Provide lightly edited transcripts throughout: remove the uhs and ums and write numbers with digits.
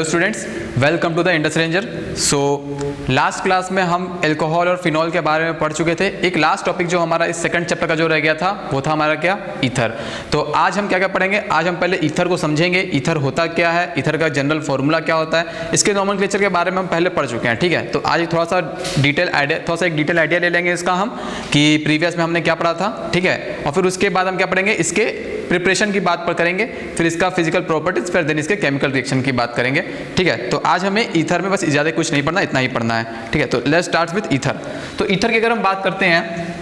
Hello students, welcome to the Indus Ranger. So last class में हम alcohol और phenol के बारे में पढ़ चुके थे। एक लास्ट टॉपिक जो हमारा इस सेकंड चैप्टर का जो रह गया था वो था हमारा क्या, ईथर। तो आज हम क्या क्या पढ़ेंगे, आज हम पहले ईथर को समझेंगे, ईथर होता क्या है, ईथर का जनरल फॉर्मूला क्या होता है, इसके नॉमेनक्लेचर के बारे में हम पहले पढ़ चुके हैं। ठीक है, तो आज थोड़ा सा एक डिटेल आइडिया ले लेंगे इसका हम कि प्रीवियस में हमने क्या पढ़ा था। ठीक है, और फिर उसके बाद हम क्या पढ़ेंगे, इसके प्रिपरेशन की बात पर करेंगे, फिर इसका फिजिकल प्रॉपर्टीज, फिर देन इसके केमिकल रिएक्शन की बात करेंगे। ठीक है, तो आज हमें ईथर में बस ज़्यादा कुछ नहीं पढ़ना, इतना ही पढ़ना है। ठीक है, तो लेट्स स्टार्ट विद ईथर। तो ईथर की अगर हम बात करते हैं,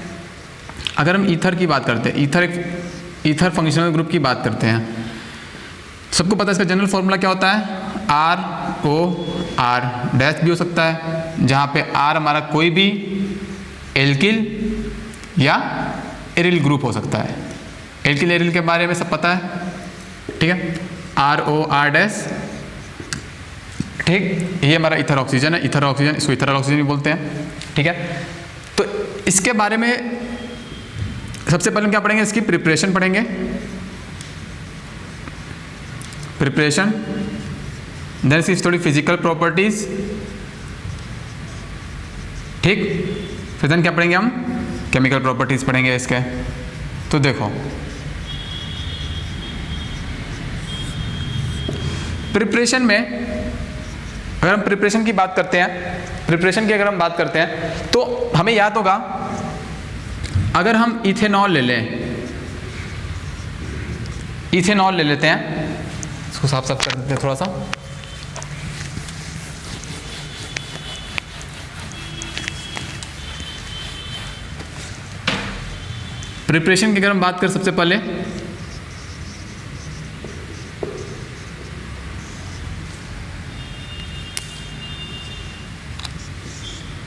अगर हम ईथर की बात करते हैं, ईथर फंक्शनल ग्रुप की बात करते हैं, सबको पता है इसका जनरल फॉर्मूला क्या होता है, ROR डैश भी हो सकता है, जहाँ पे R हमारा कोई भी एल्किल या एरिल ग्रुप हो सकता है। एल्किल एरिल के बारे में सब पता है। ठीक है, ROR डैश, ठीक, ये हमारा ईथर ऑक्सीजन है, ईथर ऑक्सीजन, इसको ईथर ऑक्सीजन भी बोलते हैं। ठीक है, तो इसके बारे में सबसे पहले हम क्या पढ़ेंगे, इसकी प्रिपरेशन पढ़ेंगे, प्रिपरेशन, देन इसकी थोड़ी फिजिकल प्रॉपर्टीज। ठीक, फिर देन क्या पढ़ेंगे, हम केमिकल प्रॉपर्टीज पढ़ेंगे इसके। तो देखो, प्रिपरेशन में अगर हम प्रिपरेशन की बात करते हैं, प्रिपरेशन की अगर हम बात करते हैं तो हमें याद होगा, अगर हम इथेनॉल ले लें, इथेनॉल ले लेते हैं, इसको साफ साफ कर देते हैं थोड़ा सा। प्रिपरेशन की अगर हम बात करें सबसे पहले,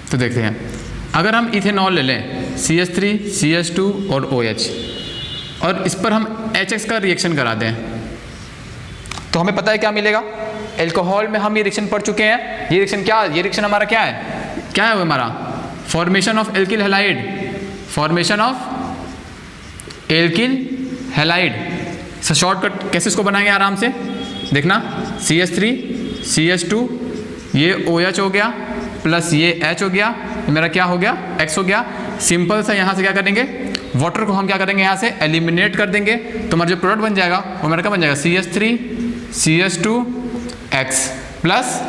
तो देखते हैं, अगर हम इथेनॉल ले लें, CH3, CH2 और OH, और इस पर हम HX का रिएक्शन करा दें, तो हमें पता है क्या मिलेगा। एल्कोहल में हम ये रिएक्शन पढ़ चुके हैं। ये रिएक्शन क्या, ये रिएक्शन हमारा क्या है, क्या है वो हमारा, formation of alkyl halide, formation of alkyl halide. Shortcut कैसे इसको बनाएंगे आराम से देखना, CH3, CH2, ये OH हो गया, प्लस ये H हो गया, मेरा क्या हो गया, X हो गया। सिंपल सा यहाँ से क्या करेंगे, वाटर को हम क्या करेंगे, यहाँ से एलिमिनेट कर देंगे, तो हमारा जो प्रोडक्ट बन जाएगा वो मेरा क्या बन जाएगा, CH3, CH2, X plus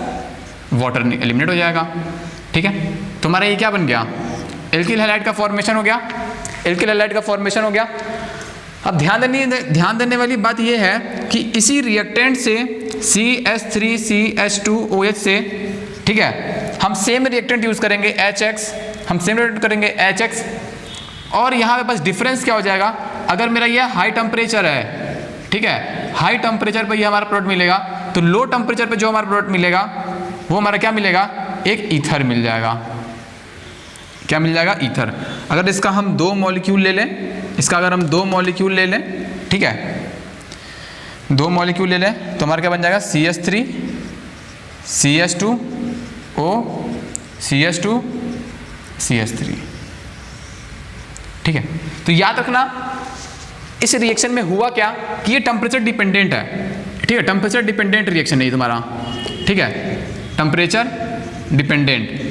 water eliminate हो जाएगा। ठीक है, तो हमारा ये क्या बन गया, एल्किल हैलाइड का फॉर्मेशन हो गया, एल्किल हैलाइड का फॉर्मेशन हो गया। अब ध्यान देने वाली बात ये है कि इसी रिएक्टेंट से CH3, CH2, OH से, ठीक है, हम सेम रिएक्टेंट यूज करेंगे HX, हम सेम रिएक्टेंट करेंगे HX, और यहाँ पे बस डिफरेंस क्या हो जाएगा, अगर मेरा ये हाई टेम्परेचर है, ठीक है, हाई टेम्परेचर पे ये हमारा प्रोडक्ट मिलेगा, तो लो टेम्परेचर पे जो हमारा प्रोडक्ट मिलेगा वो हमारा क्या मिलेगा, एक ईथर मिल जाएगा। क्या मिल जाएगा, ईथर। अगर इसका हम 2 मॉलिक्यूल ले लें, इसका अगर हम 2 मॉलिक्यूल ले लें, ठीक है, 2 मॉलिक्यूल ले लें, तो हमारा क्या बन जाएगा, CH3, CH2, O, CH2, CH3। ठीक है, तो याद रखना इस रिएक्शन में हुआ क्या कि ये टेम्परेचर डिपेंडेंट है। ठीक है, टेम्परेचर डिपेंडेंट रिएक्शन है ये तुम्हारा। ठीक है, टेम्परेचर डिपेंडेंट।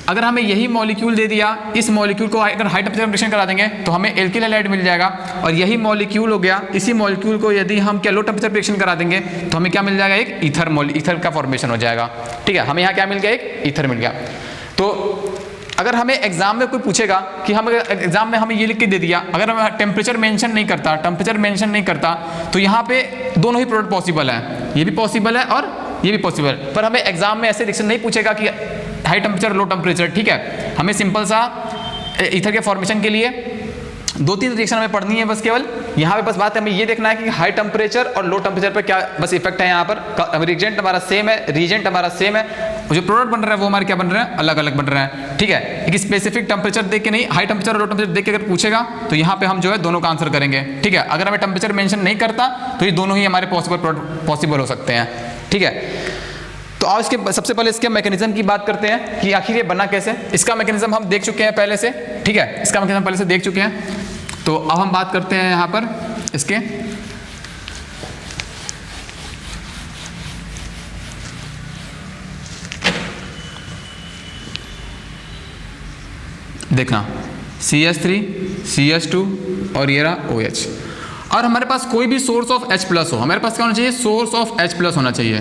अगर हमें यही मॉलिक्यूल दे दिया, इस मॉलिक्यूल को अगर हाई टेम्परेचर रिएक्शन करा देंगे तो हमें एल्किल हैलाइड मिल जाएगा, और यही मॉलिक्यूल हो गया, इसी मॉलिक्यूल को यदि हम क्या लो टेम्परेचर रिएक्शन करा देंगे तो हमें क्या मिल जाएगा, एक ईथर का फॉर्मेशन हो जाएगा। ठीक है, हमें यहाँ क्या मिल गया, एक ईथर मिल गया। तो अगर हमें एग्जाम में कोई पूछेगा कि हम एग्जाम में हमें ये लिख के दे दिया, अगर हम टेम्परेचर मेंशन नहीं करता, तो यहाँ पे दोनों ही प्रोडक्ट पॉसिबल है, ये भी पॉसिबल है और ये भी पॉसिबल, पर हमें एग्जाम में ऐसे रिएक्शन नहीं पूछेगा कि हाई टेम्परेचर लो टेम्परेचर। ठीक है, हमें सिंपल सा ईथर के फॉर्मेशन के लिए 2-3 रिएक्शन हमें पढ़नी है बस केवल। यहाँ पे बस बात है, हमें ये देखना है कि हाई टेम्परेचर और लो टेम्परेचर पे क्या बस इफेक्ट है। यहाँ पर रिएजेंट हमारा सेम है, रीजेंट हमारा सेम है, जो प्रोडक्ट बन रहा है वो हमारे क्या बन रहे हैं, अलग अलग बन रहे हैं। ठीक है, एक स्पेसिफिक टेम्परेचर देख के नहीं, हाई टेम्परेचर और लो टेम्परेचर देख के अगर पूछेगा तो यहाँ पे हम जो है दोनों का आंसर करेंगे। ठीक है, अगर हमें टेम्परेचर मेंशन नहीं करता तो ये दोनों ही हमारे पॉसिबल हो सकते हैं। ठीक है, तो आओ इसके सबसे पहले इसके मैकेनिज्म की बात करते हैं कि आखिर ये बना कैसे। इसका मैकेनिज्म हम देख चुके हैं पहले से, ठीक है, इसका मैकेनिज्म पहले से देख चुके हैं। तो अब हम बात करते हैं यहाँ पर इसके देखना CH3 CH2 और ये रहा OH। और हमारे पास कोई भी सोर्स ऑफ H प्लस हो, हमारे पास क्या होना चाहिए, सोर्स ऑफ H प्लस होना चाहिए,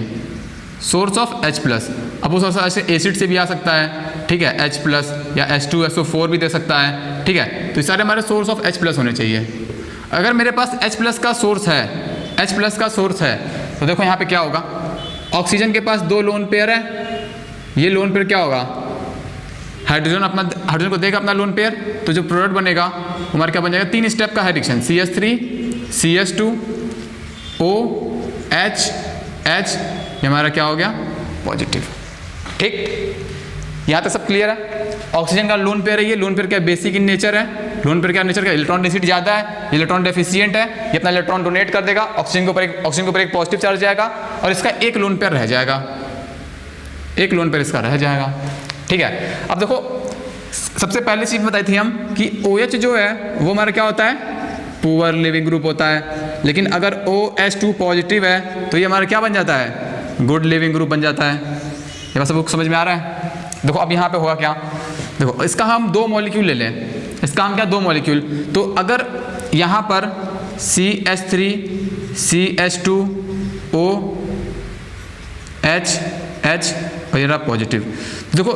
सोर्स ऑफ H प्लस। अब उस ऐसे एसिड से भी आ सकता है, ठीक है, H प्लस या H2SO4 भी दे सकता है, ठीक है। तो ये सारे हमारे सोर्स ऑफ H प्लस होने चाहिए। अगर मेरे पास H प्लस का सोर्स है, H प्लस का सोर्स है, तो देखो यहाँ पे क्या होगा, ऑक्सीजन के पास 2 लोन पेयर है, ये लोन पेयर क्या होगा, हाइड्रोजन को देगा अपना लोन पेयर, तो जो प्रोडक्ट बनेगा हमारा क्या बन जाएगा, 3 स्टेप का है reaction, CH3 CH2 OH H, ये हमारा क्या हो गया, पॉजिटिव। ठीक, यहाँ तक सब क्लियर है। ऑक्सीजन का लोन पेयर है, ये लोन पेयर क्या बेसिक इन नेचर है, लोन पेयर क्या नेचर का, इलेक्ट्रॉन डेंसिटी ज़्यादा है, इलेक्ट्रॉन डेफिशिएंट है, ये अपना इलेक्ट्रॉन डोनेट कर देगा, ऑक्सीजन के ऊपर एक पॉजिटिव चार्ज जाएगा और इसका एक लोन पेयर रह जाएगा, एक लोन पेयर इसका रह जाएगा। ठीक है, अब देखो सबसे पहले चीज बताई थी हम कि OH जो है वो हमारा क्या होता है, पुअर लिविंग ग्रुप होता है, लेकिन अगर OH2 पॉजिटिव है तो ये हमारा क्या बन जाता है, गुड लिविंग ग्रुप बन जाता है। ये बात सबको समझ में आ रहा है। देखो अब यहाँ पे होगा क्या, देखो इसका हम 2 मॉलिक्यूल ले लें, इसका हम क्या 2 मॉलिक्यूल, तो अगर यहाँ पर CH3 CH2 OH H और ये रहा पॉजिटिव। देखो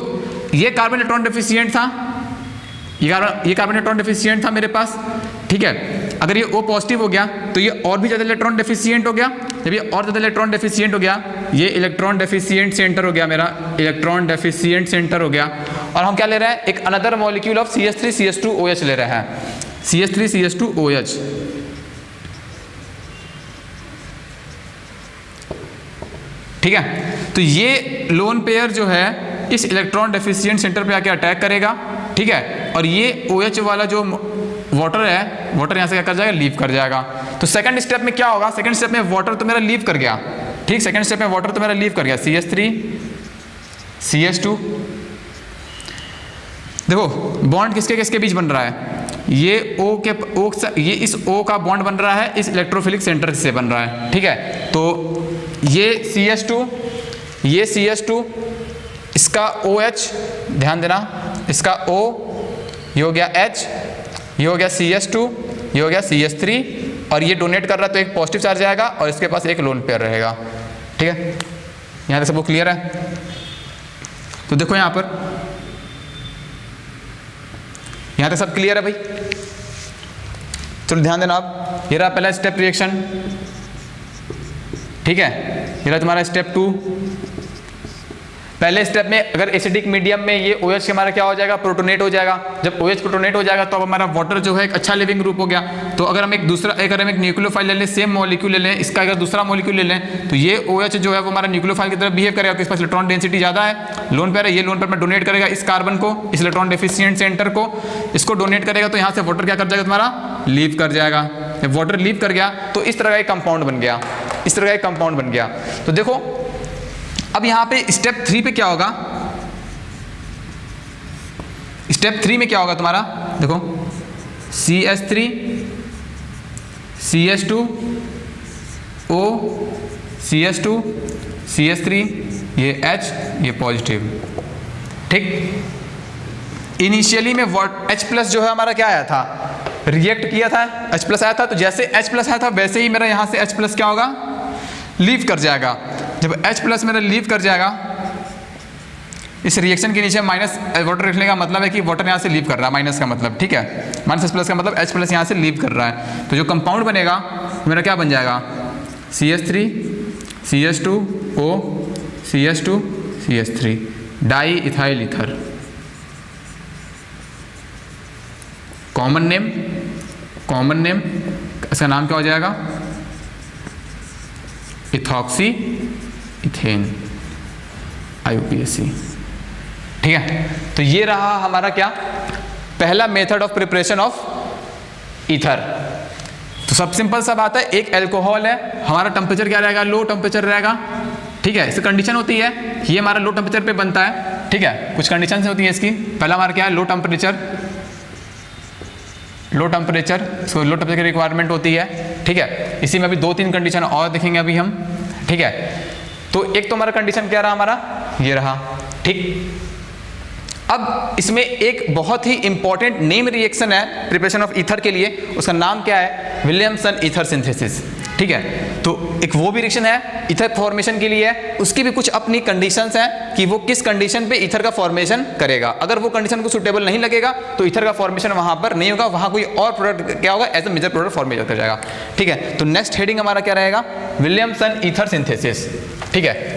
ये कार्बन इलेक्ट्रॉन डेफिशिएंट था, ये कार्बन इलेक्ट्रॉन डेफिशिएंट था मेरे पास, ठीक है। अगर ये O पॉजिटिव हो गया तो ये और भी ज़्यादा इलेक्ट्रॉन डेफिशिएंट हो गया, जब ये और ज़्यादा इलेक्ट्रॉन डेफिशिएंट हो गया, ये इलेक्ट्रॉन डेफिशिएंट सेंटर हो गया, मेरा इलेक्ट्रॉन डेफिशिएंट सेंटर हो गया। और हम क्या ले रहे हैं, एक another molecule of CH3 CH2 OH ले रहे हैं, CH3 CH2 OH। ठीक है, तो ये लोन पेयर जो है इस इलेक्ट्रॉन डेफिशिएंट सेंटर पे आके अटैक करेगा, ठीक है। और ये OH वाला जो वाटर है, वाटर यहाँ से क्या कर जाएगा, लीव कर जाएगा। तो सेकंड स्टेप में क्या होगा, सेकंड स्टेप में वाटर तो मेरा लीव कर गया, ठीक, सेकंड स्टेप में वाटर तो मेरा लीव कर गया, CH3 CH2। देखो बॉन्ड किसके किसके बीच बन रहा है, ये ये इस O का बॉन्ड बन रहा है इस इलेक्ट्रोफिलिक सेंटर से बन रहा है, ठीक है। तो ये CH2, ये CH2, इसका OH, ध्यान देना, इसका O, ये हो गया H, ये हो गया CH2, ये हो गया CH3, और ये डोनेट कर रहा है तो एक पॉजिटिव चार्ज आएगा और इसके पास एक लोन पेयर रहेगा। ठीक है, यहाँ तक सबको क्लियर है। तो देखो यहाँ पर, यहाँ तक सब क्लियर है भाई, चलो ध्यान देना आप। ये रहा पहला स्टेप रिएक्शन, ठीक है, ये रहा तुम्हारा स्टेप 2। पहले स्टेप में अगर एसिडिक मीडियम में ये OH हमारा क्या हो जाएगा, प्रोटोनेट हो जाएगा। जब OH प्रोटोनेट हो जाएगा तो अब हमारा वाटर जो है एक अच्छा लिविंग ग्रुप हो गया। तो अगर हम एक न्यूक्लियोफाइल ले लें, सेम मॉलिक्यूल ले लें, इसका अगर दूसरा मॉलिक्यूल ले लें, तो ये OH जो है वो हमारा न्यूक्लियोफाइल की तरफ बिहेव करेगा, तो इस पास इलेक्ट्रॉन डेंसिटी ज़्यादा है, लोन पेयर है, ये लोन पेयर में डोनेट करेगा इस कार्बन को, इस इलेक्ट्रॉन डेफिशिएंट सेंटर को, इसको डोनेट करेगा, तो यहाँ से वाटर क्या कर जाएगा, तुम्हारा लीव कर जाएगा। जब वाटर लीव कर गया तो इस तरह का एक कंपाउंड बन गया, इस तरह का एक कंपाउंड बन गया। तो देखो अब यहाँ पे स्टेप 3 पे क्या होगा, स्टेप 3 में क्या होगा तुम्हारा, देखो CH3 CH2 O CH2 CH3, ये H, ये पॉजिटिव। ठीक, इनिशियली में H प्लस जो है हमारा क्या आया था, रिएक्ट किया था, H प्लस आया था, तो जैसे H प्लस आया था वैसे ही मेरा यहाँ से H प्लस क्या होगा, लीव कर जाएगा। जब H प्लस मेरा लीव कर जाएगा, इस रिएक्शन के नीचे माइनस वाटर रखने का मतलब है कि वाटर यहाँ से लीव कर रहा है, माइनस का मतलब, ठीक है, माइनस प्लस का मतलब H प्लस यहाँ से लीव कर रहा है। तो जो कंपाउंड बनेगा मेरा क्या बन जाएगा, CH3 CH2 O CH2 CH3, di ethyl ether. Common name इसका नाम क्या हो जाएगा, इथॉक्सी इथेन, IUPAC। ठीक है, तो ये रहा हमारा क्या, पहला method of preparation of ether. तो सब सिंपल सा बात है, एक अल्कोहल है, हमारा टेम्परेचर क्या रहेगा, लो टेम्परेचर रहेगा, ठीक है। इसकी कंडीशन होती है, ये हमारा लो टेम्परेचर पे बनता है, ठीक है, कुछ कंडीशन होती है इसकी। पहला हमारा क्या है, लो टेम्परेचर, लो टेम्परेचर की रिक्वायरमेंट होती है, ठीक है। इसी में अभी 2-3 कंडीशन और देखेंगे अभी हम, ठीक है। तो एक तो हमारा कंडीशन क्या रहा, हमारा ये रहा, ठीक। अब इसमें एक बहुत ही इंपॉर्टेंट नेम रिएक्शन है प्रिपरेशन ऑफ ईथर के लिए, उसका नाम क्या है, विलियमसन ईथर सिंथेसिस। ठीक है, तो एक वो भी रिएक्शन है ईथर फॉर्मेशन के लिए है, उसकी भी कुछ अपनी कंडीशंस हैं कि वो किस कंडीशन पे ईथर का फॉर्मेशन करेगा। अगर वो कंडीशन को सुटेबल नहीं लगेगा तो ईथर का फॉर्मेशन वहां पर नहीं होगा, वहां कोई और प्रोडक्ट क्या होगा, as a major product formation कर जाएगा। ठीक है, तो नेक्स्ट हेडिंग हमारा क्या रहेगा, विलियमसन ईथर सिंथेसिस। ठीक है,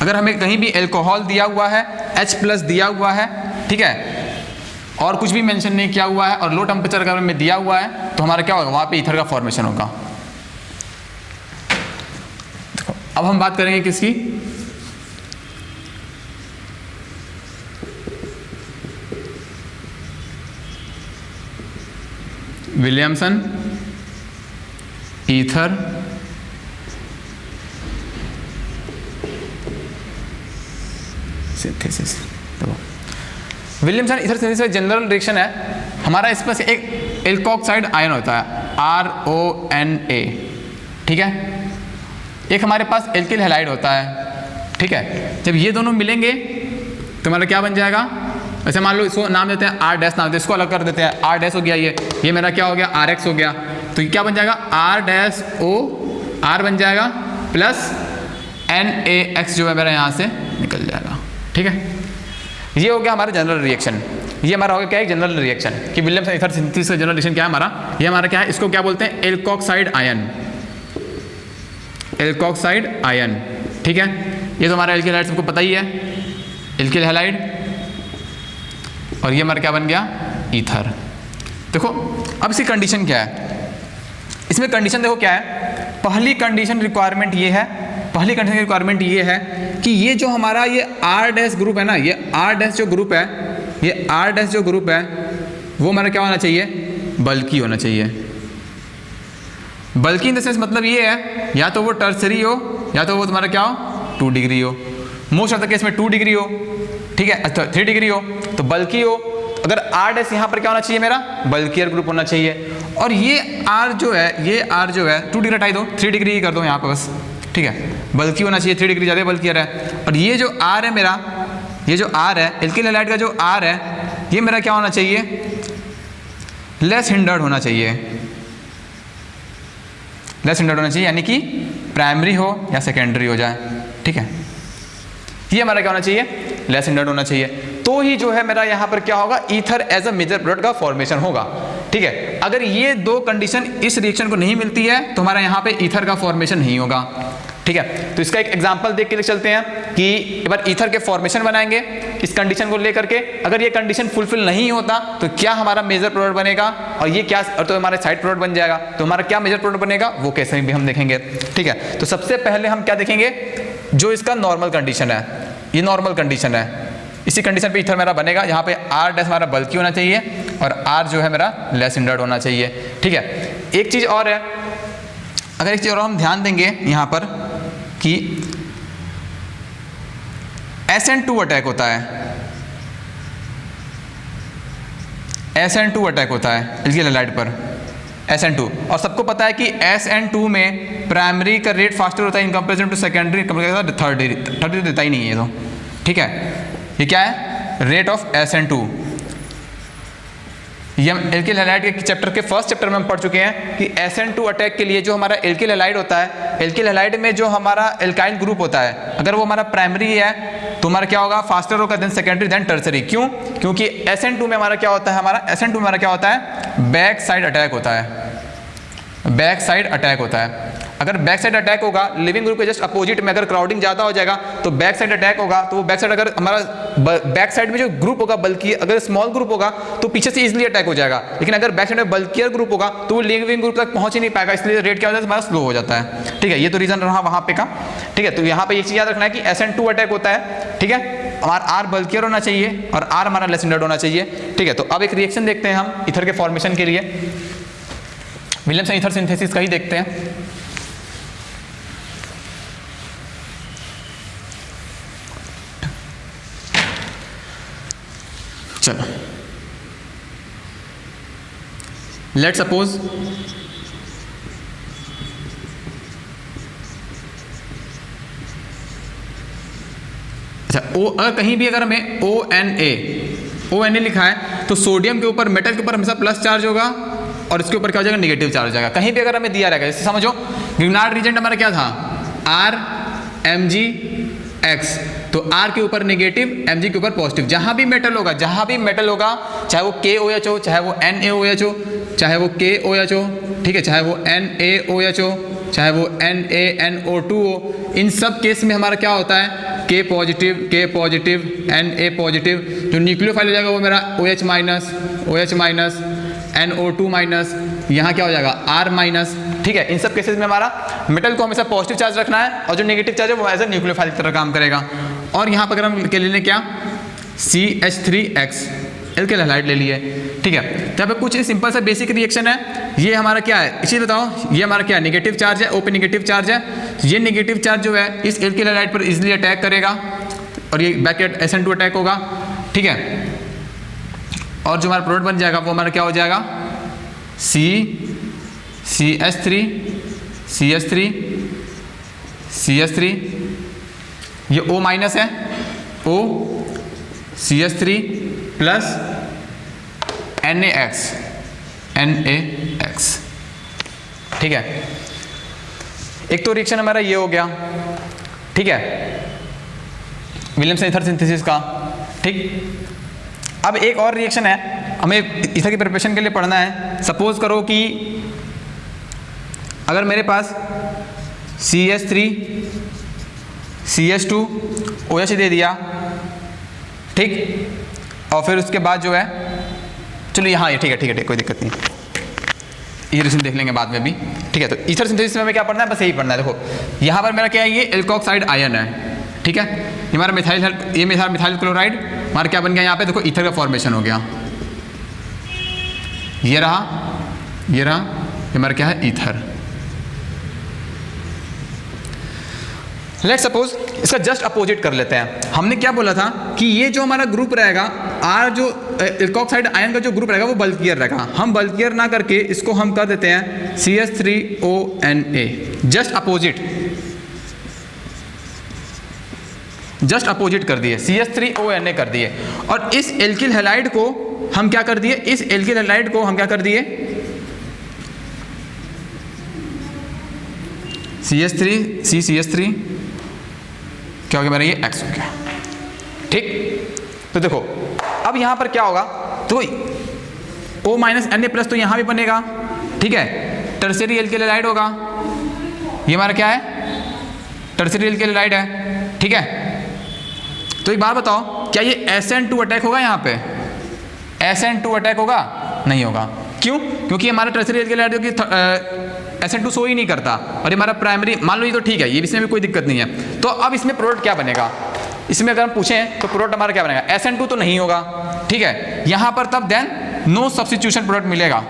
अगर हमें कहीं भी अल्कोहल दिया हुआ है, H+ दिया हुआ है, ठीक है, और कुछ भी मेंशन नहीं किया हुआ है और लो टेम्परेचर अगर में दिया हुआ है तो हमारा क्या होगा, वहां पे ईथर का फॉर्मेशन होगा। अब हम बात करेंगे किसकी, विलियमसन ईथर सिंथेसिस। देखो Williamson ether synthesis general reaction है हमारा, इसमें से एक एल्कोक्साइड आयन होता है RONA। ठीक है, एक हमारे पास एल्किल हैलाइड होता है। ठीक है, जब ये दोनों मिलेंगे तो हमारा क्या बन जाएगा, वैसे मान लो इसको नाम देते हैं R' नाम देते हैं, इसको अलग कर देते हैं, R' हो गया, ये मेरा क्या हो गया, RX हो गया, तो ये क्या बन जाएगा, R' बन जाएगा प्लस NaX जो है मेरा यहाँ से निकल जाएगा। ठीक है, ये हो गया हमारा जनरल रिएक्शन, ये हमारा हो गया क्या है, जनरल रिएक्शन कि विलियमसन ईथर सिंथेसिस का जनरल रिएक्शन क्या है हमारा, ये हमारा क्या है, इसको क्या बोलते हैं, एल्कोक्साइड आयन, एल्कोक्साइड आयन। ठीक है, ये तो हमारा एल्किल हैलाइड सबको पता ही है, एल्किल हैलाइड, और ये हमारा क्या बन गया, ईथर। देखो अब इसकी कंडीशन क्या है, इसमें कंडीशन देखो क्या है, पहली कंडीशन रिक्वायरमेंट ये है, पहली कंडीशन की रिक्वायरमेंट ये है कि ये जो हमारा ये R' ग्रुप है ना, ये R' जो ग्रुप है, ये R' जो ग्रुप है वो हमारा क्या होना चाहिए, बल्कि होना चाहिए। बल्कि इन द सेंस मतलब ये है या तो वो टर्सरी हो या तो वो तुम्हारा क्या हो, 2 डिग्री हो, मोस्ट ऑफ द केस में 2 डिग्री हो। ठीक है, अच्छा 3 डिग्री हो तो बल्कि हो। अगर R' यहाँ पर क्या होना चाहिए, मेरा बल्कियर ग्रुप होना चाहिए। और ये R जो है, ये R जो है 2 डिग्री हटाई दो, 3 डिग्री कर दो यहाँ पर बस। ठीक है, बल्कि होना चाहिए, 3 डिग्री ज़्यादा बल्कियर है। और ये जो R है मेरा, ये जो R है एल्किल हैलाइड का जो R है, ये मेरा क्या होना चाहिए, लेस हिंडर्ड होना चाहिए, लेस हिंडर्ड होना चाहिए, यानी कि प्राइमरी हो या सेकेंडरी हो जाए। ठीक है, ये हमारा क्या होना चाहिए, लेस हिंडर्ड होना चाहिए, तो ही जो है मेरा यहाँ पर क्या होगा, ether as a major product का फॉर्मेशन होगा। ठीक है, अगर ये दो कंडीशन इस रिएक्शन को नहीं मिलती है तो हमारा यहाँ पे ईथर का फॉर्मेशन नहीं होगा। ठीक है, तो इसका एक एग्जांपल देख के चलते हैं कि एक बार ईथर के फॉर्मेशन बनाएंगे इस कंडीशन को लेकर के, अगर ये कंडीशन फुलफिल नहीं होता तो क्या हमारा मेजर प्रोडक्ट बनेगा, और ये क्या, और तो हमारा साइड प्रोडक्ट बन जाएगा, तो हमारा क्या मेजर प्रोडक्ट बनेगा वो कैसे भी हम देखेंगे। ठीक है, तो सबसे पहले हम क्या देखेंगे, जो इसका नॉर्मल कंडीशन है, ये नॉर्मल कंडीशन है, इसी कंडीशन पे ईथर मेरा बनेगा, यहाँ पे R' हमारा बल्कि होना चाहिए और R जो है मेरा लेस हिंडर्ड होना चाहिए। ठीक है, एक चीज़ और है, अगर एक चीज़ और हम ध्यान देंगे यहाँ पर कि SN2 अटैक होता है, SN2 अटैक होता है एल्किल हैलाइड पर, SN2, और सबको पता है कि SN2 में प्राइमरी का रेट फास्टर होता है in comparison to secondary, third देता ही नहीं है तो। ठीक है, ये क्या है, रेट ऑफ SN2। ये हम एल्किल हैलाइड के चैप्टर के फर्स्ट चैप्टर में हम पढ़ चुके हैं कि SN2 अटैक के लिए जो हमारा एल्किल हैलाइड होता है, एल्किल हैलाइड में जो हमारा एल्काइल ग्रुप होता है, अगर वो हमारा प्राइमरी है तो हमारा क्या होगा, फास्टर होगा, देन सेकेंडरी, देन टर्सरी। क्यों, क्योंकि SN2 में हमारा क्या होता है, हमारा SN2 में हमारा क्या होता है, बैक साइड अटैक होता है, बैक साइड अटैक होता है। अगर बैक साइड अटैक होगा, लिविंग ग्रुप के जस्ट अपोजिट में अगर क्राउडिंग ज़्यादा हो जाएगा तो बैक साइड अटैक होगा, तो वो बैक साइड, अगर हमारा बैक साइड में जो ग्रुप होगा बल्कि अगर स्मॉल ग्रुप होगा तो पीछे से इजीली अटैक हो जाएगा, लेकिन अगर बैक साइड में बल्कियर ग्रुप होगा तो वो लिविंग ग्रुप तक पहुंच ही नहीं पाएगा, इसलिए रेट क्या हो जाता है, हमारा स्लो हो जाता है। ठीक है, ये तो रीजन रहा वहाँ पे का। ठीक है, तो यहाँ पे एक चीज़ याद रखना है कि SN2 अटैक होता है। ठीक है, हमारा R बल्कियर होना चाहिए और R हमारा लेस हिंडर्ड होना चाहिए। ठीक है, तो अब एक रिएक्शन देखते हैं हम ईथर के फॉर्मेशन के लिए, विलियमसन ईथर सिंथेसिस का ही देखते हैं। चलो, लेट्स सपोज अच्छा अगर कहीं भी अगर हमें ONA लिखा है तो सोडियम के ऊपर, मेटल के ऊपर हमेशा प्लस चार्ज होगा और इसके ऊपर क्या हो जाएगा, नेगेटिव चार्ज हो जाएगा। कहीं भी अगर हमें दिया रहेगा, जैसे समझो ग्रिग्नार्ड रीजेंट हमारा क्या था, RMgX, तो R के ऊपर नेगेटिव, Mg के ऊपर पॉजिटिव। जहां भी मेटल होगा चाहे वो KOH हो, चाहे वो NaOH हो, चाहे वो KOH हो, ठीक है, चाहे वो NaOH हो, चाहे वो NaNO2 हो, इन सब केस में हमारा क्या होता है, K पॉजिटिव, Na पॉजिटिव। जो न्यूक्लियोफाइल हो जाएगा वो मेरा OH माइनस, NO2 माइनस, यहाँ क्या हो जाएगा R माइनस, ठीक है। इन सब केसेस में हमारा मेटल को हमेशा पॉजिटिव चार्ज रखना है और जो नेगेटिव चार्ज है वो एज ए न्यूक्लियोफाइल की तरह काम करेगा। और यहाँ पर अगर हम ले लें क्या, CH3X एल्किल हैलाइड ले लिए, ठीक है। तो यहाँ पे कुछ सिंपल सा बेसिक रिएक्शन है। ये हमारा क्या है, इसी बताओ, ये हमारा क्या है, नेगेटिव चार्ज है, O पे नेगेटिव चार्ज है। ये नेगेटिव चार्ज जो है इस एल्किल हैलाइड पर इजीली अटैक करेगा और ये बैक SN2 अटैक होगा, ठीक है। और जो हमारा प्रोडक्ट बन जाएगा वो हमारा क्या हो जाएगा, CH3, ये O माइनस है, CH3 प्लस NaX, ठीक है। एक तो रिएक्शन हमारा ये हो गया, ठीक है, विलियमसन ईथर सिंथेसिस का, ठीक। अब एक और रिएक्शन है, हमें ईथर की प्रिपरेशन के लिए पढ़ना है। सपोज करो कि अगर मेरे पास CH3 CH2 OH दे दिया, ठीक, और फिर उसके बाद जो है, चलो यहाँ ये ठीक है, कोई दिक्कत नहीं, ये रिएक्शन देख लेंगे बाद में भी, ठीक है। तो ईथर सिंथेसिस में हमें क्या पढ़ना है, बस यही पढ़ना है। देखो यहाँ पर मेरा क्या है, ये एल्कोक्साइड आयन है, ठीक है। ये हमारा मिथाइल क्लोराइड हमारा क्या बन गया, यहाँ पे देखो ईथर का फॉर्मेशन हो गया, ये हमारा क्या है, ईथर। लेट्स सपोज इसका जस्ट अपोजिट कर लेते हैं। हमने क्या बोला था कि ये जो हमारा ग्रुप रहेगा R, जो एल्कोक्साइड आयन का जो ग्रुप रहेगा वो बल्कियर रहेगा। हम बल्कियर ना करके इसको हम कर देते हैं CH3ONA, जस्ट अपोजिट कर दिए, CH3ONA कर दिए। और इस एल्किल हैलाइड को हम क्या कर दिए, CH3 क्या हो गया मेरा, ये X हो गया, ठीक। तो देखो अब यहां पर क्या होगा, तो O माइनस Na प्लस तो यहां भी बनेगा, ठीक है, टर्शियरी एल्किल हैलाइड होगा। ये हमारा क्या है, टर्शियरी एल्किल हैलाइड है, ठीक है। तो एक बात बताओ, क्या ये SN2 अटैक होगा, यहाँ पे SN2 अटैक होगा, नहीं होगा। क्यों? क्योंकि हमारा टर्शियरी एल्किल हैलाइड की SN2 शो ही नहीं करता, और ये हमारा प्राइमरी, मान लो ये तो ठीक है, ये इसमें भी कोई दिक्कत नहीं है। तो अब इसमें प्रोडक्ट क्या बनेगा, इसमें अगर हम पूछें तो प्रोडक्ट हमारा क्या बनेगा, SN2 तो नहीं होगा, ठीक है। यहां पर तब देन नो सब्स्टिट्यूशन प्रोडक्ट मिलेगा।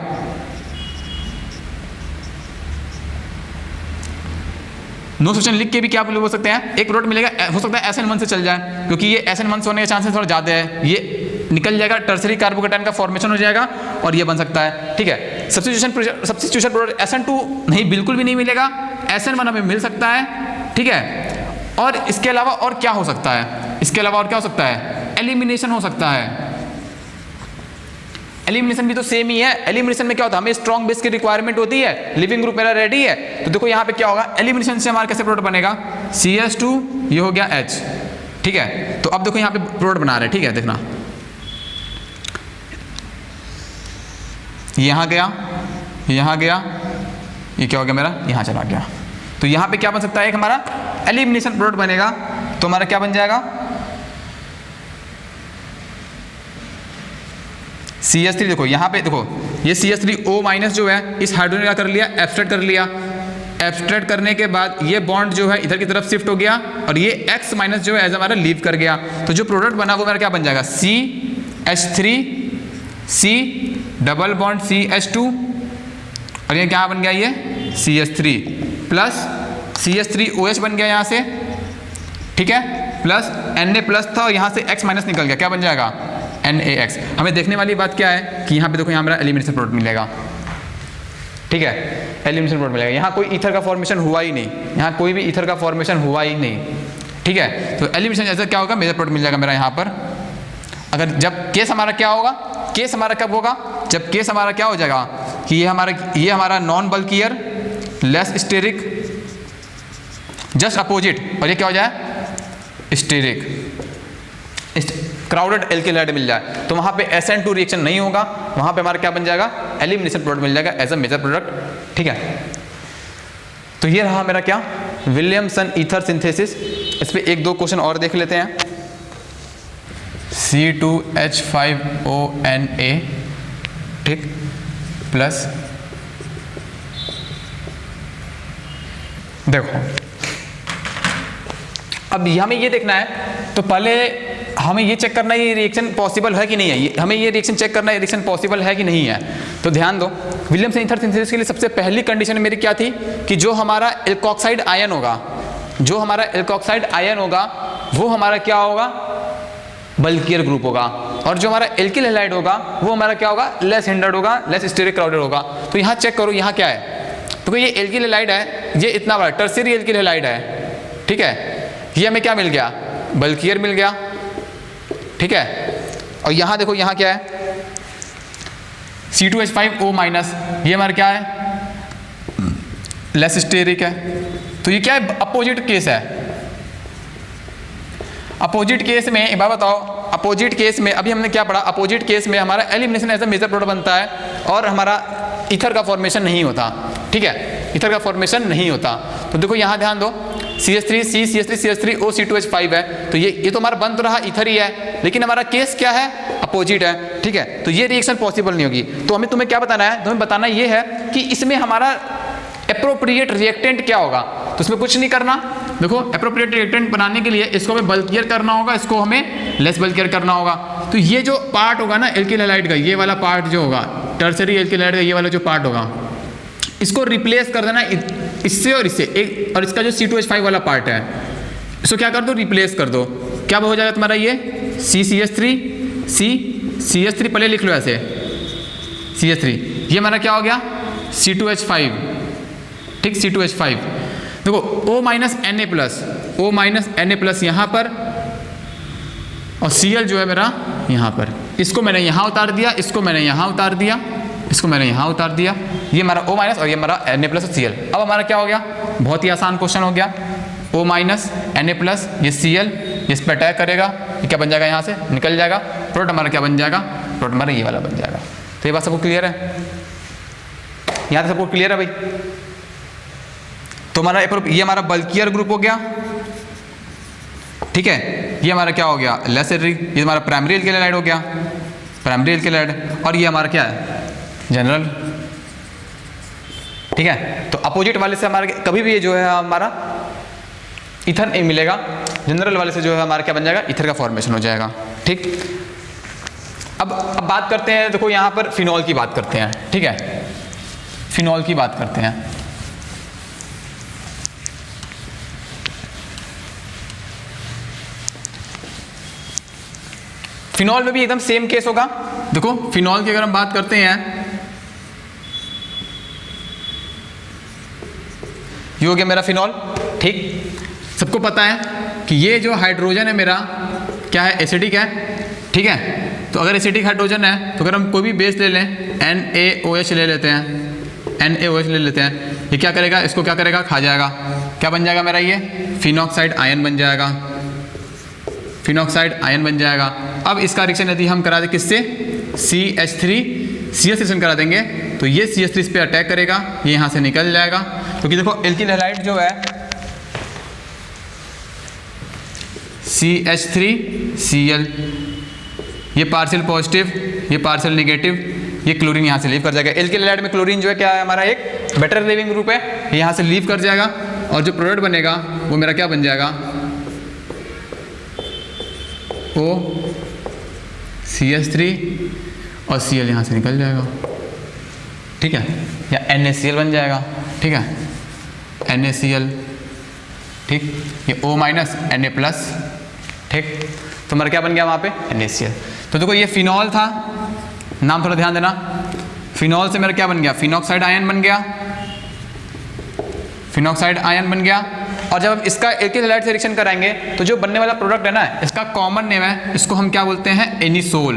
नो सब्स्टिट्यूशन लिख के भी क्या बोल सकते हैं, एक प्रोडक्ट मिलेगा, हो सकता है SN1 से चल जाए, क्योंकि ये SN1 से होने के चांसेस थोड़ा ज़्यादा है, ये निकल जाएगा, टर्शियरी कार्बोकेटायन का फॉर्मेशन हो जाएगा और ये बन सकता है, ठीक है। सब्स्टिट्यूशन प्रोडक्ट SN2 नहीं, बिल्कुल भी नहीं मिलेगा, SN1 हमें मिल सकता है, ठीक है। और इसके अलावा और क्या हो सकता है, एलिमिनेशन हो सकता है। एलिमिनेशन भी तो सेम ही है। एलिमिनेशन में क्या होता है, हमें स्ट्रॉन्ग बेस की रिक्वायरमेंट होती है, लिविंग ग्रुप मेरा रेडी है। तो देखो यहाँ पे क्या होगा, एलिमिनेशन से हमारा कैसे प्रोडक्ट बनेगा, CH2 ये हो गया H, ठीक है। तो अब देखो यहाँ पे प्रोडक्ट बना रहे हैं, ठीक है, देखना यहाँ गया, ये क्या हो गया मेरा, यहाँ चला गया। तो यहाँ पे क्या बन सकता है, एक हमारा एलिमिनेशन प्रोडक्ट बनेगा। तो हमारा क्या बन जाएगा, CH3, देखो यहाँ पे देखो, ये CH3O माइनस जो है इस हाइड्रोजन का कर लिया, एब्स्ट्रैक्ट कर लिया। एब्स्ट्रैक्ट करने के बाद ये बॉन्ड जो है इधर की तरफ शिफ्ट हो गया और ये X माइनस जो है एज हमारा लीव कर गया। तो जो प्रोडक्ट बना वो मेरा क्या बन जाएगा, CH3C डबल बॉन्ड CH2 और ये क्या बन गया, ये CH3 प्लस CH3OH बन गया यहाँ से, ठीक है, प्लस Na प्लस था और यहाँ से X माइनस निकल गया, क्या बन जाएगा, NaX। हमें देखने वाली बात क्या है कि यहाँ पे देखो, यहाँ हमारा एलिमिनेशन प्रोडक्ट मिलेगा, ठीक है, एलिमिनेशन प्रोडक्ट मिलेगा। यहाँ कोई ईथर का फॉर्मेशन हुआ ही नहीं, यहाँ कोई भी ईथर का फॉर्मेशन हुआ ही नहीं, ठीक है। तो एलिमिनेशन ऐसा क्या होगा, मेजर प्रोडक्ट मिल जाएगा मेरा यहाँ पर। अगर जब केस हमारा क्या होगा, केस हमारा कब होगा, जब केस हमारा क्या हो जाएगा कि ये हमारा non bulkier less steric just opposite, और ये क्या हो जाए स्टेरिक क्राउडेड एल्किल हैलाइड मिल जाए, तो वहाँ पे SN2 रिएक्शन नहीं होगा, वहाँ पे हमारा क्या बन जाएगा, एलिमिनेशन प्रोडक्ट मिल जाएगा एज अ मेजर प्रोडक्ट। ठीक है, तो ये रहा मेरा क्या, विलियमसन ईथर सिंथेसिस। इस पे एक दो क्वेश्चन और देख लेते हैं। C2H5ONA, ठीक, प्लस देखो अब हमें ये देखना है, तो पहले हमें ये चेक करना है ये रिएक्शन पॉसिबल है कि नहीं है, हमें ये रिएक्शन चेक करना है रिएक्शन पॉसिबल है कि नहीं है। तो ध्यान दो, विलियमसन ईथर सिंथेसिस के लिए सबसे पहली कंडीशन मेरी क्या थी कि जो हमारा एल्कोक्साइड आयन होगा, जो हमारा एल्कोक्साइड आयन होगा वो हमारा क्या होगा, बल्कियर ग्रुप होगा, और जो हमारा एल्किल हैलाइड होगा वो हमारा क्या होगा, लेस हिंडर्ड होगा, लेस स्टेरिक क्राउडेड होगा। तो यहाँ चेक करो, यहाँ क्या है, तो ये एल्किल हैलाइड है, ये इतना बड़ा टर्शियरी एल्किल हैलाइड है, ठीक है, ये हमें क्या मिल गया, बल्कियर मिल गया, ठीक है। और यहाँ देखो, यहाँ क्या है, C2H5O माइनस, ये हमारा क्या है, लेस स्टेरिक है। तो ये क्या है, अपोजिट केस है। अपोजिट केस में एक बार बताओ, अपोजिट केस में अभी हमने क्या पढ़ा, अपोजिट केस में हमारा elimination as a major product बनता है और हमारा ईथर का फॉर्मेशन नहीं होता, ठीक है, ईथर का फॉर्मेशन नहीं होता। तो देखो यहाँ ध्यान दो, CH3C CH3 CH3O C2H5 है, तो ये तो हमारा बन तो रहा ईथर ही है, लेकिन हमारा केस क्या है, अपोजिट है, ठीक है। तो ये रिएक्शन पॉसिबल नहीं होगी। तो हमें तुम्हें क्या बताना है, तुम्हें बताना ये है कि इसमें हमारा एप्रोप्रिएट रिएक्टेंट क्या होगा। तो इसमें कुछ नहीं करना, देखो एप्रोप्रिएट रिएक्टेंट बनाने के लिए इसको हमें बल्कियर करना होगा, इसको हमें लेस बल्कियर करना होगा। तो ये जो पार्ट होगा ना एल्किल हैलाइड का, ये वाला पार्ट जो होगा टर्शियरी एल्किल हैलाइड का, ये वाला जो पार्ट होगा इसको रिप्लेस कर देना इससे और इससे, एक और इसका जो C2H5 वाला पार्ट है इसको क्या कर दो, रिप्लेस कर दो। क्या हो जाएगा तुम्हारा ये CCH3 पहले लिख लो ऐसे, CH3, ये हमारा क्या हो गया, C2H5, ठीक, C2H5। देखो O माइनस Na प्लस यहाँ पर, और Cl जो है मेरा यहाँ पर, इसको मैंने यहाँ उतार दिया, इसको मैंने यहाँ उतार दिया, इसको मैंने यहाँ उतार दिया, ये हमारा O माइनस और ये हमारा Na प्लस और Cl। अब हमारा क्या हो गया, बहुत ही आसान क्वेश्चन हो गया, O माइनस Na प्लस ये Cl, इस पर अटैक करेगा, ये क्या बन जाएगा, यहाँ से निकल जाएगा, प्रोडक्ट हमारा क्या बन जाएगा, प्रोडक्ट हमारा ये वाला बन जाएगा। तो ये बात सबको क्लियर है, यहाँ तक सबको क्लियर है भाई। तो हमारा ये हमारा बल्कियर ग्रुप हो गया, ठीक है, ये हमारा क्या हो गया, लेस एरिक, ये हमारा प्राइमरी एल्किल हैलाइड हो गया, प्राइमरी एल्किल हैलाइड, और ये हमारा क्या है, जनरल, ठीक है। तो अपोजिट वाले से हमारा कभी भी ये जो है हमारा ईथर नहीं मिलेगा, जनरल वाले से जो है हमारा क्या बन जाएगा, ईथर का फॉर्मेशन हो जाएगा, ठीक। अब बात करते हैं, देखो यहाँ पर फिनॉल की बात करते हैं, ठीक है, फिनॉल की बात करते हैं। फिनॉल में भी एकदम सेम केस होगा। देखो फिनॉल की अगर हम बात करते हैं, ये हो गया मेरा फिनॉल, ठीक। सबको पता है कि ये जो हाइड्रोजन है मेरा क्या है, एसिडिक है, ठीक है। तो अगर एसिडिक हाइड्रोजन है तो अगर हम कोई भी बेस ले लें, NaOH ले लेते हैं, NaOH ले लेते हैं, ये क्या करेगा, इसको क्या करेगा, खा जाएगा, क्या बन जाएगा मेरा, ये फिनॉक्साइड आयन बन जाएगा, फिनॉक्साइड आयन बन जाएगा। अब इसका रिएक्शन यदि हम करा दें किससे, CH3 रिएक्शन करा देंगे, तो ये CH3 इस पर अटैक करेगा, ये यहाँ से निकल जाएगा, क्योंकि देखो एल्किल हैलाइड जो है CH3Cl, ये पार्शियल पॉजिटिव, ये पार्शियल नेगेटिव, ये क्लोरीन यहाँ से लीव कर जाएगा। एल्किल हैलाइड में क्लोरीन जो है क्या है, हमारा एक बेटर लिविंग ग्रुप है, ये यहाँ से लीव कर जाएगा, और जो प्रोडक्ट बनेगा वो मेरा क्या बन जाएगा, O CH3 और Cl यहाँ से निकल जाएगा, ठीक है, या NaCl बन जाएगा, ठीक है, NaCl, ठीक, ये O माइनस Na प्लस, ठीक। तो हमारा क्या बन गया वहाँ पे, NaCl। तो देखो ये फिनॉल था, नाम थोड़ा ध्यान देना, फिनॉल से मेरा क्या बन गया, फिनॉक्साइड आयन बन गया, फिनॉक्साइड आयन बन गया, और जब हम इसका एल्किल हैलाइड से रिएक्शन कराएंगे तो जो बनने वाला प्रोडक्ट है ना, इसका कॉमन नेम है, इसको हम क्या बोलते हैं, एनिसोल।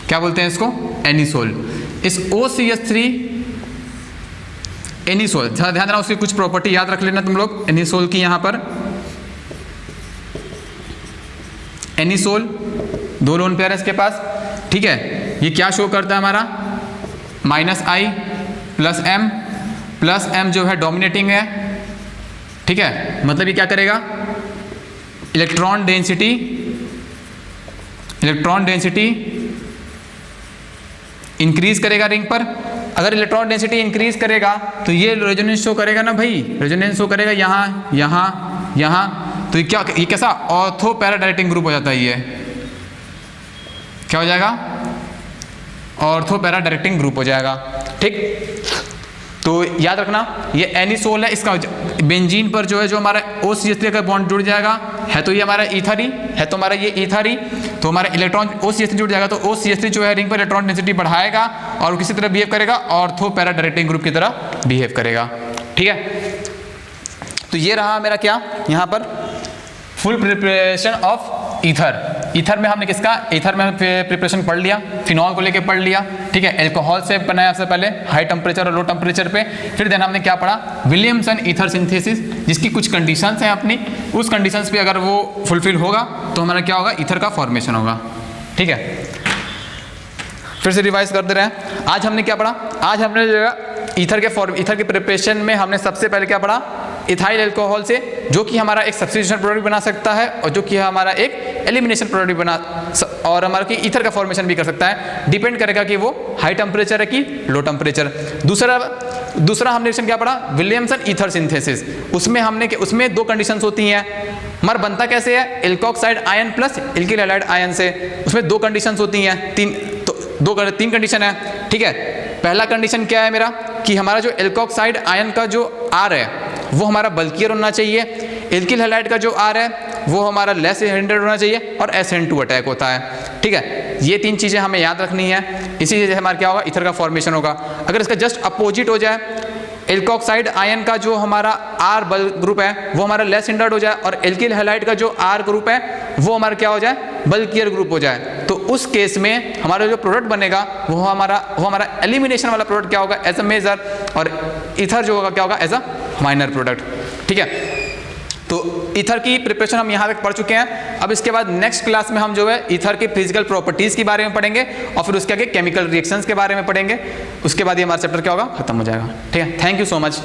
क्या बोलते हैं इसको, एनिसोल। इस OCH3 एनिसोल, ध्यान देना उसकी कुछ प्रॉपर्टी याद रख लेना तुम लोग एनिसोल की। यहां पर एनिसोल 2 लोन पेयर है इसके पास, ठीक है। ये क्या शो करता है हमारा, -I प्लस M जो है डोमिनेटिंग है, ठीक है। मतलब ये क्या करेगा, इलेक्ट्रॉन डेंसिटी इंक्रीज करेगा रिंग पर। अगर इलेक्ट्रॉन डेंसिटी इंक्रीज करेगा तो ये रेजोनेंस शो करेगा ना भाई, रेजोनेंस शो करेगा यहाँ। तो ये कैसा ऑर्थो पैरा डायरेक्टिंग ग्रुप हो जाता है। ये क्या हो जाएगा, ऑर्थो पैरा डायरेक्टिंग ग्रुप हो जाएगा, ठीक। तो याद रखना ये एनिसोल है, इसका बेंजीन पर जो है जो हमारा OCH3 का बॉन्ड जुड़ जाएगा, है तो ये हमारा ईथर ही है, तो हमारा ये ईथर ही, तो हमारा इलेक्ट्रॉन OCH3 जुड़ जाएगा, तो OCH3 जो है रिंग पर इलेक्ट्रॉन डेंसिटी बढ़ाएगा और किसी तरह बिहेव करेगा, ऑर्थो पैरा डायरेक्टिंग ग्रुप की तरह बिहेव करेगा, ठीक है। तो ये रहा मेरा क्या, यहाँ पर फुल प्रिपरेशन ऑफ ईथर में हमने किसका, ईथर में प्रिपरेशन पढ़ लिया, फिनॉल को लेके पढ़ लिया, ठीक है। अल्कोहल से बनाया सबसे पहले हाई टेम्परेचर और लो टेम्परेचर पे। फिर देन हमने क्या पढ़ा, विलियमसन ईथर सिंथेसिस, जिसकी कुछ कंडीशंस हैं अपनी, उस कंडीशंस पे अगर वो फुलफिल होगा तो हमारा क्या होगा, ईथर का फॉर्मेशन होगा, ठीक है। फिर से रिवाइज करते रहे, आज हमने क्या पढ़ा, आज हमने जो है ईथर के प्रिपरेशन में हमने सबसे पहले क्या पढ़ा, इथाइल अल्कोहल से, जो कि हमारा एक सब्स्टिट्यूशन प्रोडक्ट बना सकता है और जो कि हमारा एक एलिमिनेशन प्रोडक्ट बना और हमारा कि ईथर का फॉर्मेशन भी कर सकता है। डिपेंड करेगा कि वो हाई टेम्परेचर है कि लो टेम्परेचर। दूसरा हमने रिएक्शन क्या पढ़ा, विलियमसन ईथर सिंथेसिस। उसमें 2 कंडीशंस होती हैं। हमारा बनता कैसे है, alkoxide ion plus alkyl halide ion से। उसमें 2 कंडीशंस होती हैं, 3 कंडीशन है, ठीक है। पहला कंडीशन क्या है मेरा, कि हमारा जो एल्कोक्साइड आयन का जो R है वो हमारा बल्कियर होना चाहिए, एल्किल हैलाइड का जो R है वो हमारा लेस हैंडेड होना चाहिए और SN2 अटैक होता है, ठीक है। ये 3 चीज़ें हमें याद रखनी है, इसी से हमारा क्या होगा, ईथर का फॉर्मेशन होगा। अगर इसका जस्ट अपोजिट हो जाए, एल्कोक्साइड आयन का जो हमारा R बल ग्रुप है वो हमारा लेस हैंडेड हो जाए और एल्किल हैलाइड का जो R ग्रुप है वो हमारा क्या हो जाए, बल्कियर ग्रुप हो जाए, तो उस केस में हमारा जो प्रोडक्ट बनेगा वो हमारा एलिमिनेशन वाला प्रोडक्ट क्या होगा, एज अ मेजर, और ईथर जो होगा क्या होगा, एज अ माइनर प्रोडक्ट, ठीक है। तो ईथर की प्रिपरेशन हम यहाँ तक पढ़ चुके हैं। अब इसके बाद नेक्स्ट क्लास में हम जो है ईथर के फिजिकल प्रॉपर्टीज के बारे में पढ़ेंगे और फिर उसके आगे केमिकल रिएक्शंस के बारे में पढ़ेंगे। उसके बाद ये हमारा चैप्टर क्या होगा, खत्म हो जाएगा, ठीक है। Thank you so much.